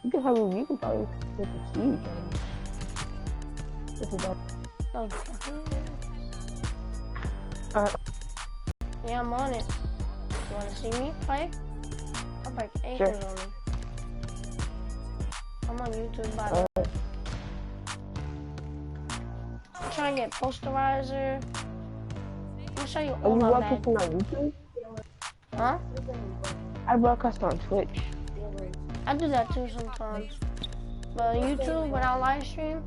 You can probably with the siege. This is all. Yeah, I'm on it. You wanna see me play? I'll break acres on me. I'm on YouTube by the way. I'm trying to get posterizer. I'm gonna show you all my bad. Are you broadcasting on YouTube? Huh? I broadcast on Twitch. I do that too sometimes. But YouTube, when I live stream,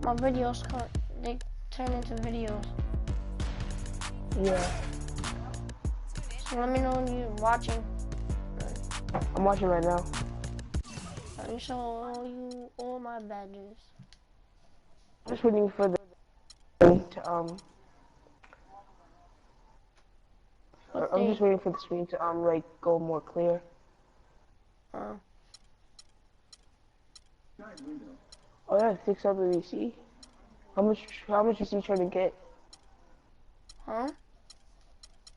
my videos they turn into videos. Yeah. So let me know when you're watching. I'm watching right now. Let me show you all my badges. I'm just waiting for the I'm just waiting for the screen to like go more clear. Oh yeah, 6 WC. How much VC you trying to get? Huh?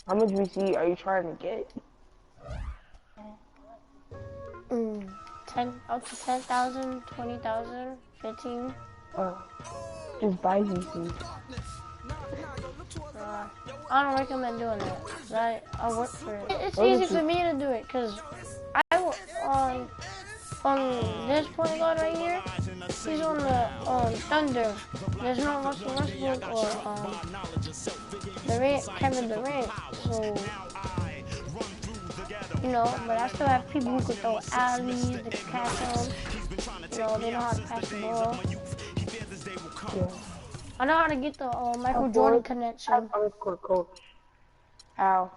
How much VC are you trying to get? 10 up to 10,000, 20,000, 15. Just buy VC. I don't recommend doing that. I work for it. It's easy for me to do it because I work on this point guard right here. He's on the Thunder. There's no Russell Westbrook or Kevin Durant. So you know, but I still have people who could throw alleys, they can catch them. You know, they know how to pass the ball. Yeah. I know how to get the Michael Jordan connection. How?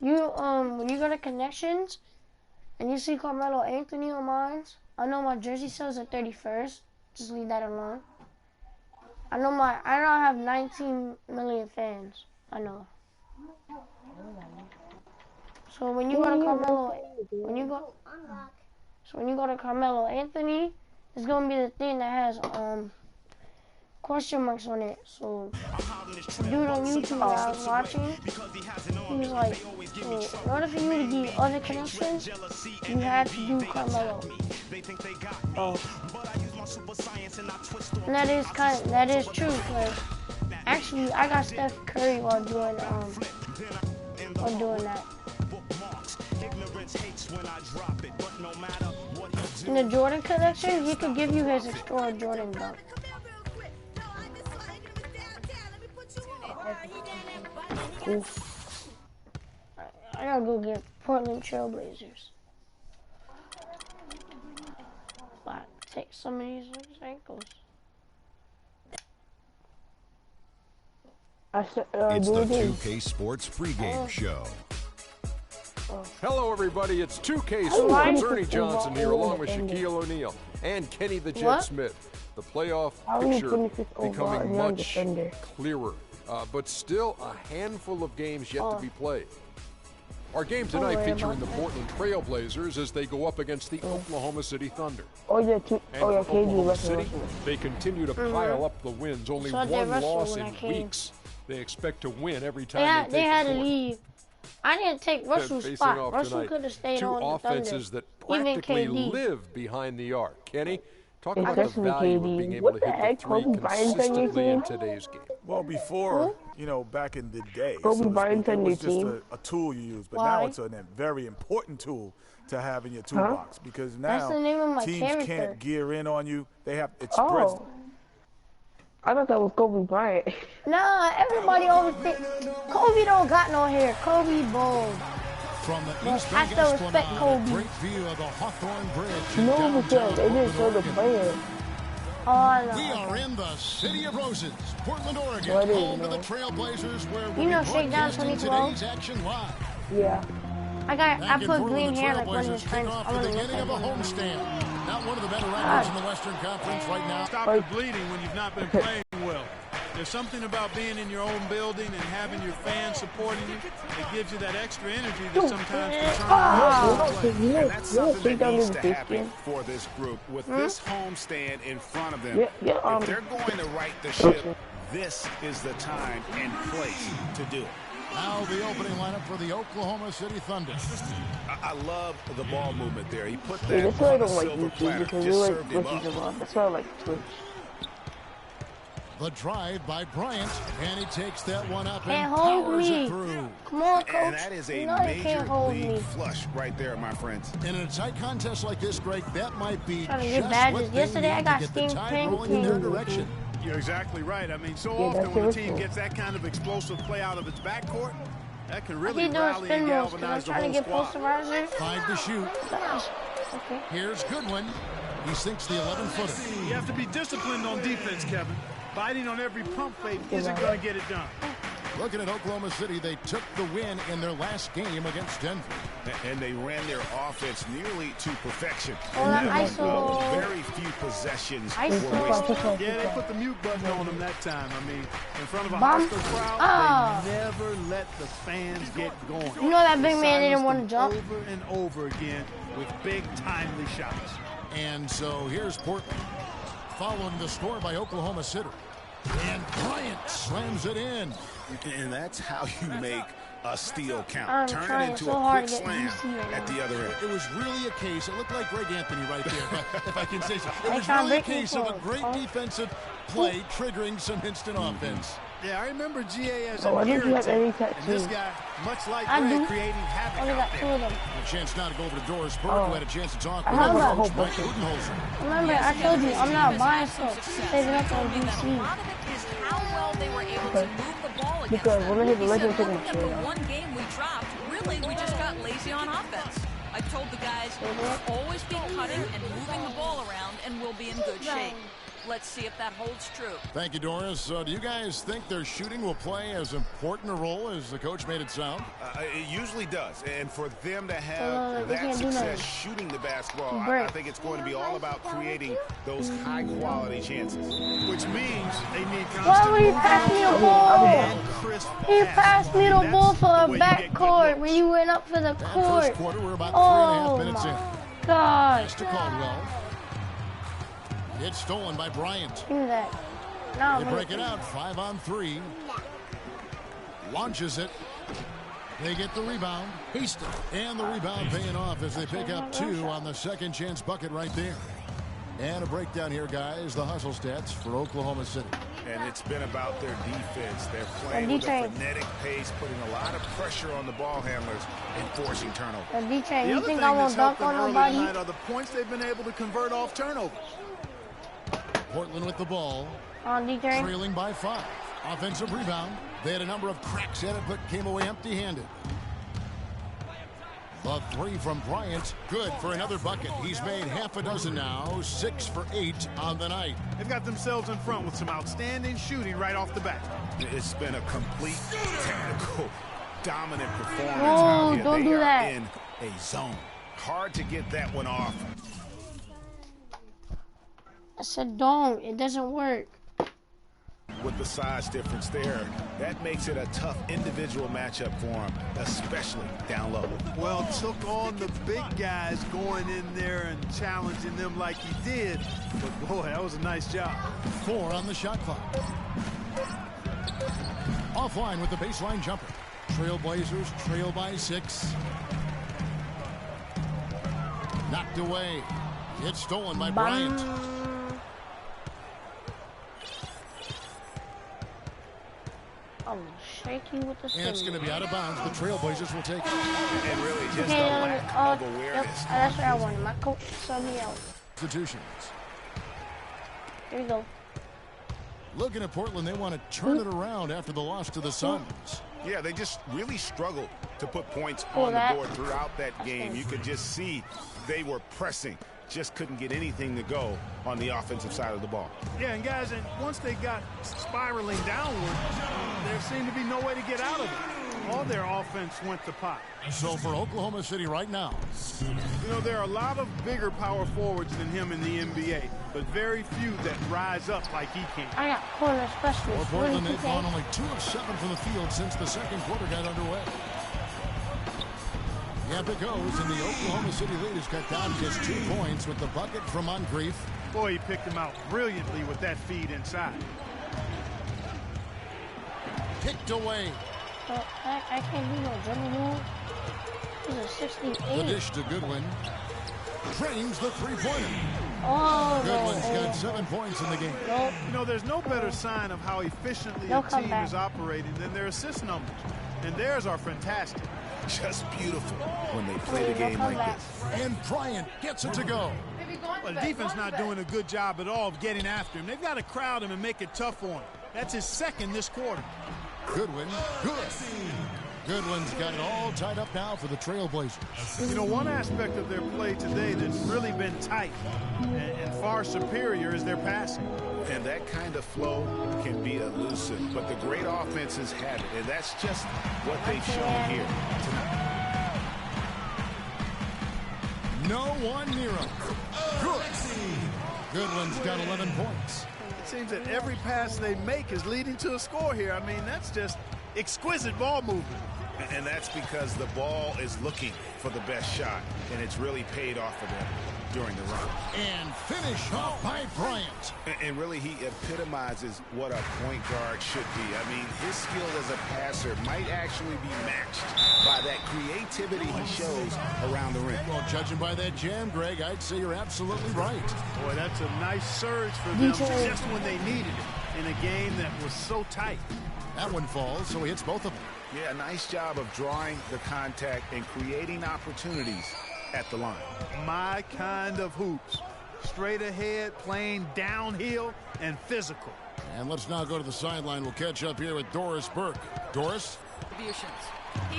You when you go to connections and you see Carmelo Anthony on mine, I know my jersey sells at 31st. Just leave that alone. I know I have 19 million fans. I know. So when you go to Carmelo Anthony, it's gonna be the thing that has question marks on it. So the dude on YouTube that I was watching, he was like, so in order for you to get other connections, you have to do Carmelo. And that is true, because actually I got Steph Curry while doing that. In the Jordan connection, he could give you his Explorer Jordan dunk. I gotta go get Portland Trailblazers. But take some of these ankles. It's the 2K Sports pregame show. Hello, everybody. It's 2K Sports. Ernie Johnson here, along with Shaquille O'Neal and Kenny the Jet Smith. The playoff picture becoming much clearer, but still a handful of games yet to be played. Our game tonight featuring the Portland Trailblazers as they go up against the Oklahoma City Thunder. Oklahoma City, they continue to pile up the wins. Only one loss in weeks. They expect to win every time they had to leave. I didn't take Russell's spot. Russell could have stayed on the Thunder. Two offenses that practically live behind the arc. Kenny, talk about the value of being able to hit the three consistently in today's game. Well, before, you know, back in the day, it was just a tool you use. But now it's a very important tool to have in your toolbox because now teams can't gear in on you. They have it spreads. I thought that was Kobe Bryant. Nah, everybody always think Kobe don't got no hair. Kobe bald. From the East I still respect Kobe. Great view of the Hawthorne Bridge. No, because they didn't show the player. Oh, no. We are in the City of Roses, Portland, Oregon, home to the Trailblazers, where we'll be broadcasting today's action live. Yeah. I put green hair like one of his friends. Off the beginning of a homestand. Not one of the better records in the Western Conference right now. Stop the bleeding when you've not been playing well. There's something about being in your own building and having your fans supporting you. It gives you that extra energy that sometimes can turn around. And that's something that needs to happen for this group. With this homestand in front of them, if they're going to right the ship, this is the time and place to do it. Now the opening lineup for the Oklahoma City Thunder. I love the ball movement there. He put that that's why I on a don't like silver YouTube platter. because Just we served him like up. glitches a lot. That's why I like Twitch. The drive by Bryant, and he takes that one up Can't and hold powers me. it through. Come on, coach. And that is a you know you major can't hold league me. flush right there, my friends. And in a tight contest like this, Greg, that might be Trying to get just badges. what they Yesterday I need got to get the Steam tide rolling in their direction. You're exactly right. I mean, so Yeah, often that's when a your team fault. gets that kind of explosive play out of its backcourt, that can I really keep doing rally spin and moves because I'm galvanize the trying to whole get squad. posterizer. 5 to shoot. Okay. Here's Goodwin. He sinks the 11-footer. You have to be disciplined on defense, Kevin. Biting on every pump fake isn't going to get it done. Looking at Oklahoma City, they took the win in their last game against Denver. And they ran their offense nearly to perfection. Oh, that ISO. Very few possessions ISO. were wasted. Yeah, they put the mute button on him that time. I mean, in front of a Bomb. hostile crowd, Ah. they never let the fans get going. You know that big They man didn't silenced want to them jump. over and over again with big, timely shots. And so here's Portland, following the score by Oklahoma City. And Bryant slams it in. And that's how you make a steal count. I'm Turn trying it into so a hard quick to get slam DC right at now. the other end. It was really a case, it looked like Greg Anthony right there, if I can say so. It Hey, was Sean, really a break me case of a for- great oh. defensive play triggering some instant offense. Yeah, I remember GA as Oh, I an didn't have any irritant, and this tattoos. guy, much like I Greg, do. creating havoc Only out got 2 there. of them. A chance now to go over to Doris Burke, Oh. who had a chance to talk I with have her a whole coach, Mike bunch of- Budenholzer. Remember, I told you, I'm not buying stuff. Saving up on A DC. lot of it is how well they were able to move the ball against Because them. when I hit the He legend, said, took my looking at shirt the off. one game we dropped, really, we just got lazy on offense. I told the guys, we'll always be cutting and moving the ball around, and we'll be in good shape. Let's see if that holds true. Thank you, Doris. Do you guys think their shooting will play as important a role as the coach made it sound? It usually does. And for them to they have that can't do success nothing. shooting the basketball, I Break. think it's going to be all about creating those high-quality chances. Which means they need Why constant would he movement pass me the ball? and crisp He passing. passed me the That's ball for the a way you back get good court looks. when you went up for the That court. first quarter, we're about 3.5 Oh minutes in. my gosh. To Caldwell. It's stolen by Bryant. Give me that. Now They I'm break it out, 5 on 3. Launches it. They get the rebound. And the rebound paying off as they pick up 2 on the second chance bucket right there. And a breakdown here, guys. The hustle stats for Oklahoma City. And it's been about their defense. They're playing with a frenetic pace, putting a lot of pressure on the ball handlers and forcing turnovers. The D-Chain, The you other think thing I won't that's dunk helped them on early nobody? tonight are the points they've been able to convert off turnovers. Portland with the ball. On D-Chain. Trailing by 5. Offensive rebound. They had a number of cracks at it, but came away empty-handed. The 3 from Bryant, good for another bucket. He's made half a dozen now, 6 for 8 on the night. They've got themselves in front with some outstanding shooting right off the bat. It's been a complete technical, dominant performance No, out here. don't They do are that. in a zone. Hard to get that one off. I said don't. It doesn't work. With the size difference there, that makes it a tough individual matchup for him, especially down low. Well, took on the big guys going in there and challenging them like he did. But boy, that was a nice job. 4 on the shot clock. Offline with the baseline jumper. Trailblazers trail by 6. Knocked away. It's stolen by Bryant. I'm shaking with the And it's going to be out of bounds. The Trailblazers will take it. And really just Okay, a lack of yep, awareness. that's what I wanted. My coach subbed me out. Institutions. Here we go. Looking at Portland, they want to turn it around after the loss to the Suns. Yeah, they just really struggled to put points Oh, on the that- board throughout that game. You could just see they were pressing, just couldn't get anything to go on the offensive side of the ball. Yeah, and guys, and once they got spiraling downward, there seemed to be no way to get out of it. All their offense went to pot. So for Oklahoma City right now, You know, there are a lot of bigger power forwards than him in the NBA, but very few that rise up like he can. I got corner for specialist. Portland, they've gone only 2 of 7 from the field since the second quarter got underway. Yep, it goes, and the Oklahoma City lead is cut down to just 2 points with the bucket from Moncrief. Boy, he picked him out brilliantly with that feed inside. Picked away. I can't do no dribble move. He's a 68. The dish to Goodwin. Drains the three-pointer. Oh, Goodwin's got 7 points in the game. Nope. You know, there's no better sign of how efficiently a team is operating than their assist numbers. And theirs are fantastic. Just beautiful when they play the game like this. And Bryant gets it to go. Well, the defense not doing a good job at all of getting after him. They've got to crowd him and make it tough for him. That's his second this quarter. Goodwin, good. Goodwin's got it all tied up now for the Trailblazers. You know, one aspect of their play today that's really been tight and far superior is their passing. And that kind of flow can be elusive, but the great offenses have it, and that's just what they've shown here tonight. No one near him. Good. Goodwin's got 11 points. It seems that every pass they make is leading to a score here. I mean, that's just exquisite ball movement. And that's because the ball is looking for the best shot, and it's really paid off for them during the run. And finish off by Bryant. And really, he epitomizes what a point guard should be. I mean, his skill as a passer might actually be matched by that creativity he shows around the rim. Well, judging by that jam, Greg, I'd say you're absolutely right. Boy, that's a nice surge for them just when they needed it in a game that was so tight. That one falls, so he hits both of them. Yeah, a nice job of drawing the contact and creating opportunities at the line. My kind of hoops. Straight ahead, playing downhill, and physical. And let's now go to the sideline. We'll catch up here with Doris Burke. Doris? He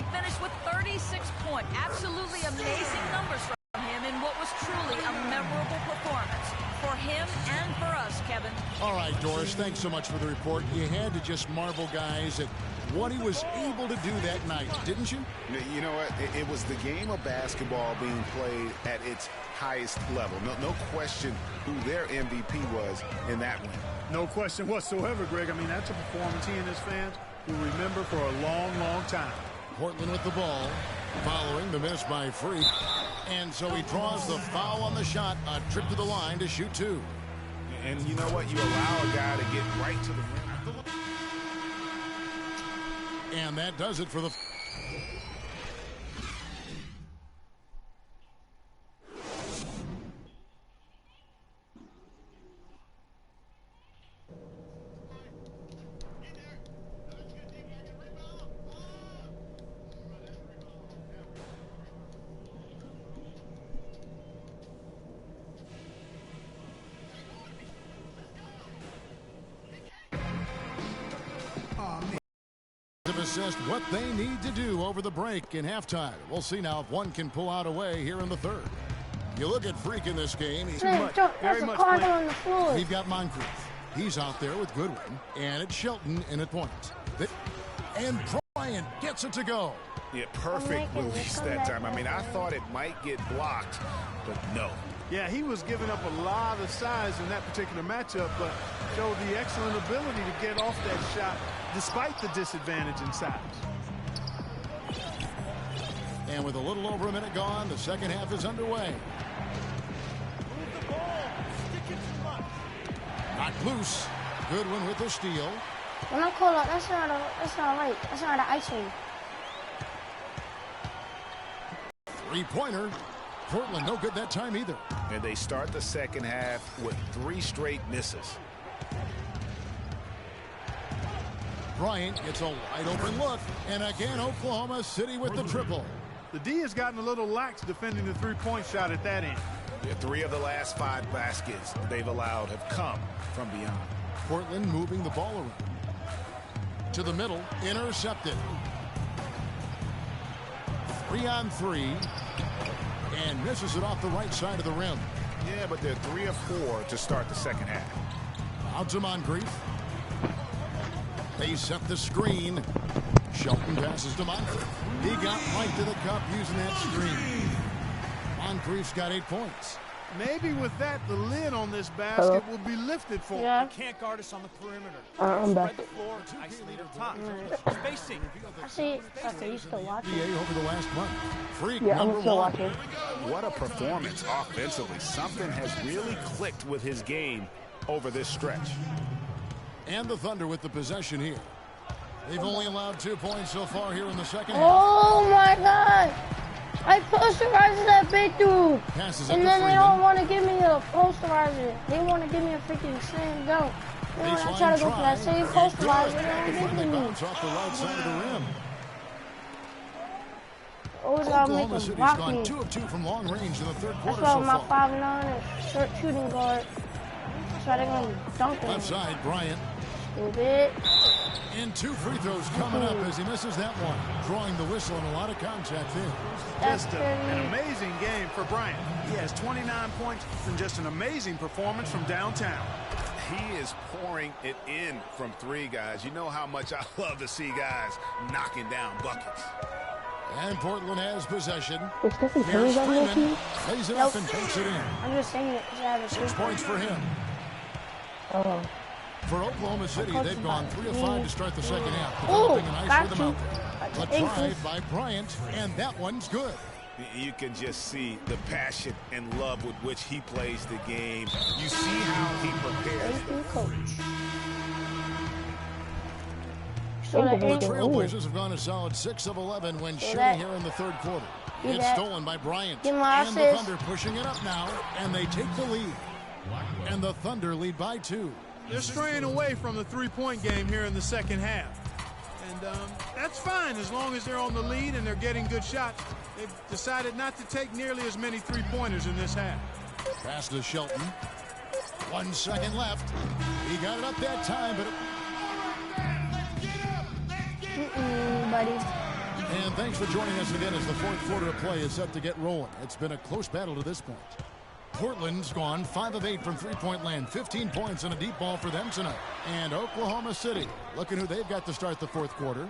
finished with 36 points. Absolutely amazing numbers from him in what was truly a memorable performance. For him and for us, Kevin. All right, Doris, thanks so much for the report. You had to just marvel, guys, at what he was able to do that night, didn't you? You know what? It was the game of basketball being played at its highest level. No question who their MVP was in that win. No question whatsoever, Greg. I mean, that's a performance he and his fans will remember for a long, long time. Portland with the ball, following the miss by Freak. And so he draws the foul on the shot, a trip to the line to shoot two. And you know what? You allow a guy to get right to the rim. And that does it for the... Assessed what they need to do over the break in halftime. We'll see now if one can pull out away here in the third. You look at Freak in this game. He's that's a card on the floor. We've got Moncrief. He's out there with Goodwin. And it's Shelton in at point. And Bryant gets it to go. Yeah, perfect release that time. I mean, I thought it might get blocked, but no. Yeah, he was giving up a lot of size in that particular matchup, but showed the excellent ability to get off that shot despite the disadvantage in size. And with a little over a minute gone, the second half is underway. Move the ball. Stick it too much. Knocked loose. Goodwin with the steal. When I call out, that's not right. That's not an icing. Three-pointer. Portland no good that time either. And they start the second half with 3 straight misses. Bryant gets a wide open look. And again, Oklahoma City with the triple. The D has gotten a little lax defending the three-point shot at that end. Yeah, 3 of the last 5 baskets they've allowed have come from beyond. Portland moving the ball around. To the middle, intercepted. 3-on-3. And misses it off the right side of the rim. Yeah, but they're 3 of 4 to start the second half. Out to Moncrief. They set the screen. Shelton passes to Moncrief. He got right to the cup using that screen. Moncrief's got 8 points. Maybe with that, the lid on this basket will be lifted for him. Yeah. You can't guard us on the perimeter. I'm back. Spread the floor, isolate our top. Spacing. I see. Okay, you still watching? Over the last month. Freak Yeah, I'm number still 1. watching. What a performance offensively. Something has really clicked with his game over this stretch. And the Thunder with the possession here. They've only allowed 2 points so far here in the second half. Oh my God! I posterized that big dude. Passes and then they don't want to give me a posterizer. They want to give me a freaking slam dunk. Then when I try to go for that same posterizer, they don't give me. Bounce off the right side of the rim. Oklahoma City's gone 2 of 2 from long range in the third quarter so so far. far. That's why my 5'9" and short shooting guard. That's why they're going to dunk him. Left side, Bryant. Bit. And 2 free throws coming up as he misses that one. Drawing the whistle and a lot of contact there. Just an amazing game for Bryant. He has 29 points and just an amazing performance from downtown. He is pouring it in from 3, guys. You know how much I love to see guys knocking down buckets. And Portland has possession. It's Stephen Curry's on their team? Lays it up and takes it in. I'm just saying it because I have a 6 points for him. Oh. For Oklahoma City, they've gone 3 of 5 to start the second half, Ooh, developing a nice rhythm out there. A drive by Bryant, and that one's good. You can just see the passion and love with which he plays the game. You see how he prepares. Thank you, coach. The Trailblazers have gone a solid 6 of 11 when shooting here in the third quarter. It's stolen by Bryant. And the Thunder pushing it up now, and they take the lead. And the Thunder lead by 2. They're straying away from the three-point game here in the second half. And that's fine as long as they're on the lead and they're getting good shots. They've decided not to take nearly as many three-pointers in this half. Pass to Shelton. 1 second left. He got it up that time, but... buddy. And thanks for joining us again as the fourth quarter of play is set to get rolling. It's been a close battle to this point. Portland's gone 5 of 8 from three-point land. 15 points and a deep ball for them tonight. And Oklahoma City, looking who they've got to start the fourth quarter.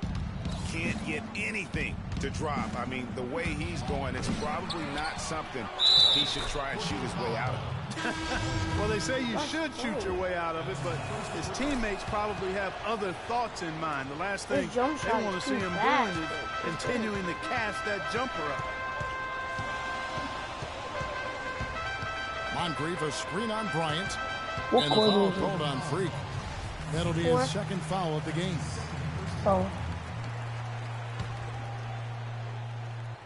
Can't get anything to drop. I mean, the way he's going, it's probably not something he should try and shoot his way out of. Well, they say you should shoot your way out of it, but his teammates probably have other thoughts in mind. The last thing they want to see him doing is continuing to cast that jumper up. Moncrief, a screen on Bryant. And the foul called on Freak. That'll be his second foul of the game. Oh.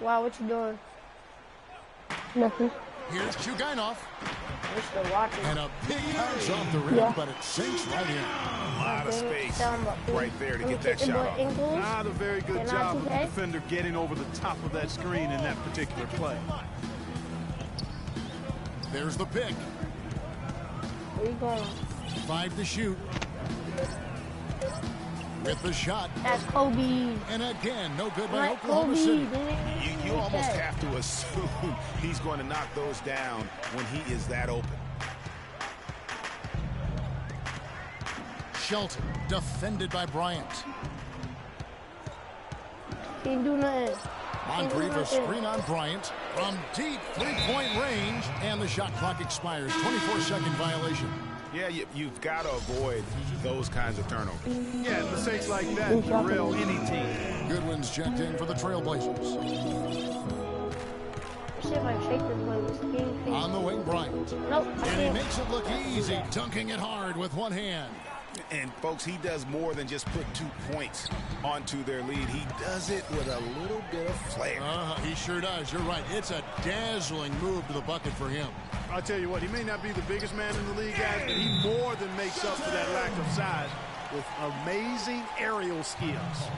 Wow, what you doing? Nothing. Here's Chugainov. Watching. And a big punch off the rim, but it sinks right in. A lot of space right there to get that shot off. Not a very good job of the defender getting over the top of that screen in that particular play. There's the pick. Where you going? 5 to shoot. With the shot. That's Kobe. And again, no good by Oklahoma City. You almost have to assume he's going to knock those down when he is that open. Shelton, defended by Bryant. Can't do nothing. Moncrief, a screen on Bryant from deep three-point range, and the shot clock expires. 24-second violation. Yeah, you've got to avoid those kinds of turnovers. Yeah, mistakes like that derail any team. Goodwin's checked in for the Trailblazers. See if I can shake this one. This game. On the wing, Bryant. Nope, and he makes it look easy, dunking it hard with one hand. And, folks, he does more than just put 2 points onto their lead. He does it with a little bit of flair. He sure does. You're right. It's a dazzling move to the bucket for him. I'll tell you what, he may not be the biggest man in the league, guys, but he more than makes up for that lack of size with amazing aerial skills.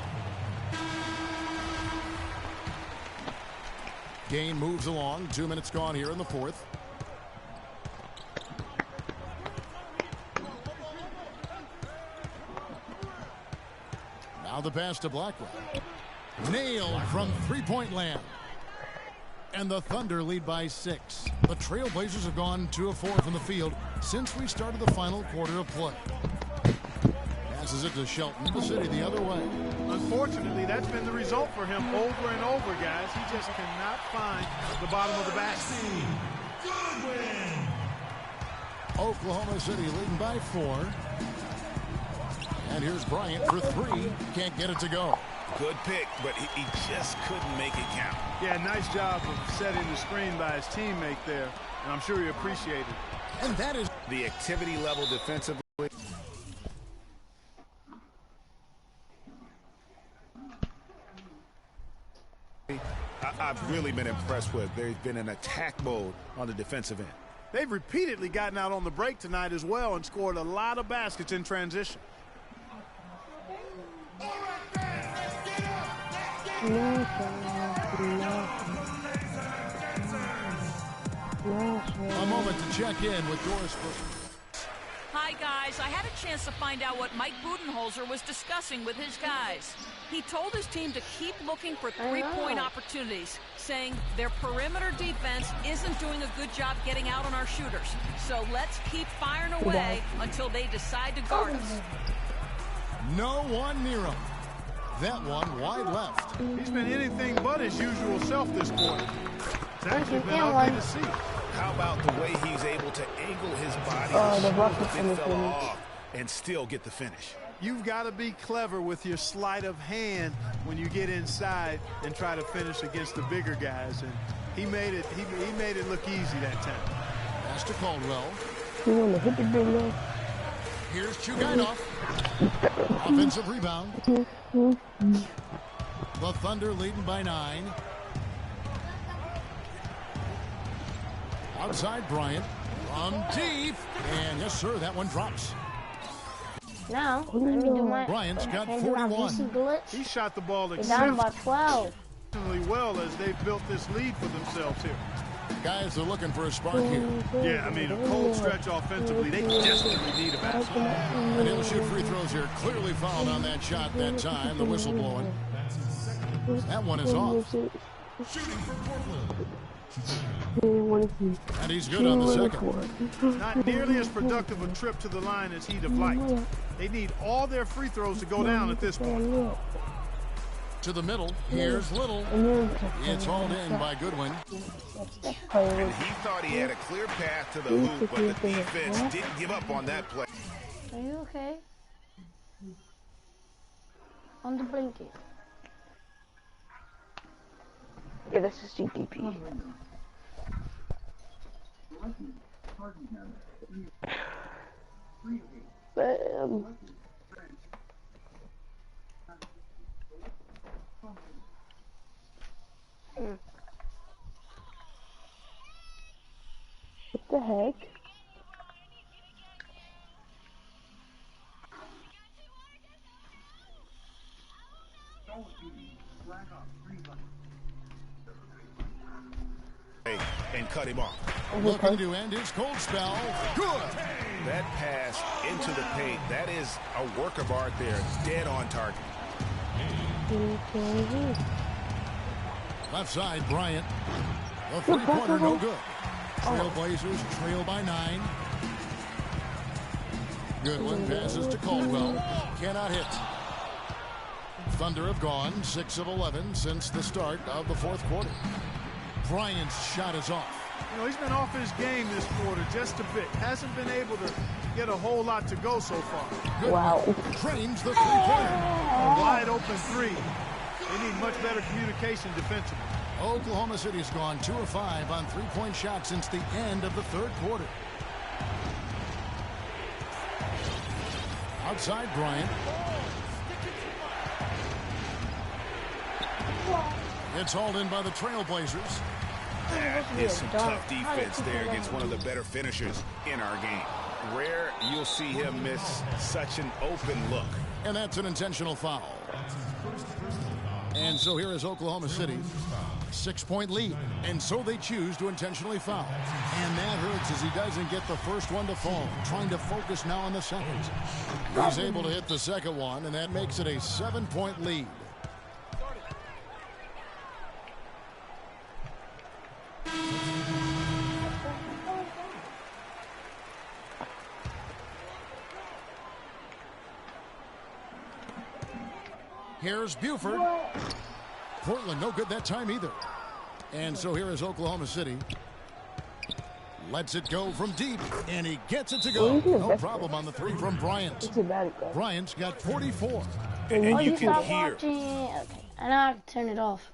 Game moves along. 2 minutes gone here in the fourth. Now the pass to Blackwell. Nailed from three-point land. And the Thunder lead by 6. The Trailblazers have gone 2 of 4 from the field since we started the final quarter of play. Passes it to Shelton. The City the other way. Unfortunately, that's been the result for him over and over, guys. He just cannot find the bottom of the basket. Oklahoma City leading by 4. And here's Bryant for 3. Can't get it to go. Good pick, but he just couldn't make it count. Yeah, nice job of setting the screen by his teammate there, and I'm sure he appreciated it. And that is the activity level defensively. I've really been impressed with. There's been an attack mode on the defensive end. They've repeatedly gotten out on the break tonight as well and scored a lot of baskets in transition. A moment to check in with Doris. Hi, guys. I had a chance to find out what Mike Budenholzer was discussing with his guys. He told his team to keep looking for three-point opportunities, saying their perimeter defense isn't doing a good job getting out on our shooters. So let's keep firing away until they decide to guard us. No one near him. That one wide left. He's been anything but his usual self this quarter. It's actually been ugly to see. How about the way he's able to angle his body to the fella off and still get the finish? You've got to be clever with your sleight of hand when you get inside and try to finish against the bigger guys. And he made it. He made it look easy that time. Pass to Caldwell. You want to hit the big one? Here's Chugainov. Offensive rebound. The Thunder leading by 9. Outside Bryant. From deep. And yes, sir, that one drops. Now, let me do my... Bryant's got 41. He shot the ball down by 12. Well as they've built this lead for themselves here. Guys are looking for a spark here. Yeah, I mean, a cold stretch offensively. They desperately need a basket. And he'll shoot free throws here. Clearly fouled on that shot that time. The whistle blowing. That one is off. Shooting for Portland. And he's good on the second. Not nearly as productive a trip to the line as he'd have liked. They need all their free throws to go down at this point. To the middle, here's Little. It's hauled in by Goodwin. And he thought he had a clear path to the hoop, but the defense didn't give up on that play. Are you okay? On the blanket. Yeah, this is GDP. Bam. What the heck? And cut him off. Looking to end his cold spell. Good. That pass into the paint, that is a work of art there. Dead on target. Left side, Bryant. The three-pointer, no good. Trailblazers trail by 9. Goodwin passes to Caldwell. Cannot hit. Thunder have gone 6 of 11 since the start of the fourth quarter. Bryant's shot is off. You know, he's been off his game this quarter just a bit. Hasn't been able to get a whole lot to go so far. Goodwin wow. Trains the three-pointer. A wide open three. They need much better communication defensively. Oklahoma City's gone 2 of 5 on three-point shots since the end of the third quarter. Outside Bryant. It's hauled in by the Trailblazers. That is some tough defense there against one of the better finishers in our game. Rare you'll see him miss such an open look. And that's an intentional foul. And so here is Oklahoma City. 6-point lead. And so they choose to intentionally foul. And that hurts as he doesn't get the first one to fall. Trying to focus now on the second. He's able to hit the second one, and that makes it a 7-point lead. Here's Buford. Portland, no good that time either. And so here is Oklahoma City. Lets it go from deep, and he gets it to go. No problem on the three from Bryant. Bryant's got 44. And you can hear. Watching? Okay, and I turn it off.